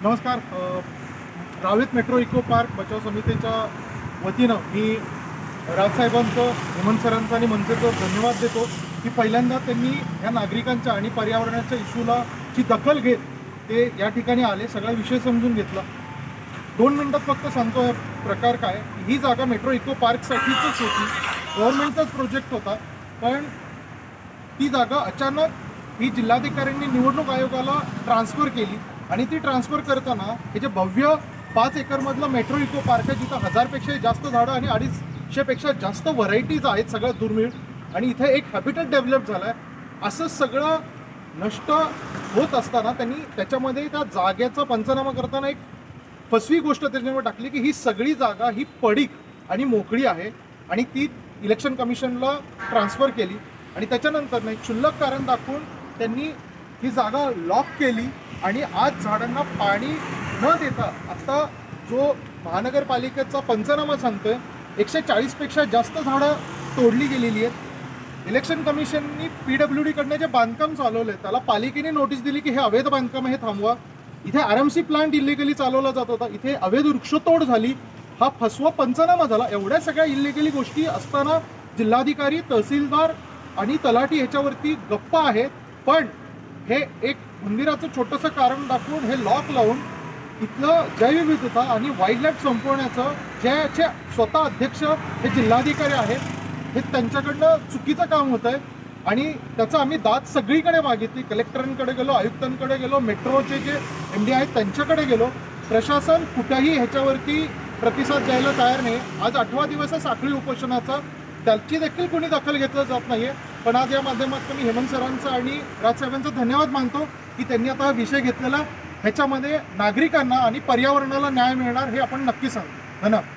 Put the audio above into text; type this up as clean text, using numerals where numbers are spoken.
नमस्कार. Ravet metro eco park बचाव समितीच्या वतीनं मी राजसाहेबांचं, हेमंत सरांचं आणि मनसेचं धन्यवाद देतो की पहिल्यांदा त्यांनी या नागरिकांच्या आणि पर्यावरणाच्या इश्यूला ची दखल घेत ते या ठिकाणी आले, सगळा विषय समजून घेतला. 2 मिनिटात फक्त सांगतो हा प्रकार काय. ही जागा मेट्रो इको पार्कसाठीच होती, गव्हर्नमेंटचाच प्रोजेक्ट होता, पण ती जागा अचानक ही जिल्हाधिकाऱ्यांनी निवडणूक आयोगाला ट्रान्सफर केली आणि ती ट्रान्सफर करताना हे जे भव्य 5 एकरमधलं मेट्रो इको पार्क आहे, जिथं 1000पेक्षाही जास्त झाडं आणि 250पेक्षा जास्त व्हरायटीज आहेत, सगळ्यात दुर्मिळ, आणि इथे एक हॅबिटेट डेव्हलप झाला आहे, असं सगळं नष्ट होत असताना त्यांनी त्याच्यामध्ये त्या जागेचा पंचनामा करताना एक फसवी गोष्ट त्याच्यावर टाकली की ही सगळी जागा ही पडीक आणि मोकळी आहे आणि ती इलेक्शन कमिशनला ट्रान्सफर केली. आणि त्याच्यानंतर एक क्षुल्लक कारण दाखवून त्यांनी ही जागा लॉक केली आणि आज झाडांना पाणी न देता आता जो महानगरपालिकेचा पंचनामा सांगतोय 140पेक्षा जास्त झाडं तोडली गेलेली आहेत. इलेक्शन कमिशननी PWD कडनं जे बांधकाम चालवलं आहे त्याला पालिकेने नोटीस दिली की हे अवैध बांधकाम हे थांबवा. इथे RMC प्लांट इलिगली चालवला जात होता, इथे अवैध वृक्षतोड झाली, हा फसवा पंचनामा झाला. एवढ्या सगळ्या इलिगली गोष्टी असताना जिल्हाधिकारी, तहसीलदार आणि तलाठी ह्याच्यावरती गप्प आहेत. पण हे एक मंदिराचं छोटंसं कारण दाखवून हे लॉक लावून इथलं जैवविविधता आणि वाईल्ड लाईफ संपवण्याचं ज्याचे स्वतः अध्यक्ष हे जिल्हाधिकारी आहेत, हे त्यांच्याकडनं चुकीचं काम होतं आहे. आणि त्याचं आम्ही दाद सगळीकडे मागितली, कलेक्टरांकडे गेलो, आयुक्तांकडे गेलो, मेट्रोचे जे MD आहेत त्यांच्याकडे गेलो. प्रशासन कुठेही ह्याच्यावरती प्रतिसाद द्यायला तयार नाही. आज 8वा दिवस आहे साखळी उपोषणाचा, त्याची देखील कोणी दखल घेतलं जात नाही आहे. पण आज या माध्यमातून मी हेमंत सरांचा आणि राजसाहेबांचा धन्यवाद मानतो की त्यांनी आता हा विषय घेतलेला, ह्याच्यामध्ये नागरिकांना आणि पर्यावरणाला न्याय मिळणार हे आपण नक्की सांगतो. धन्यवाद.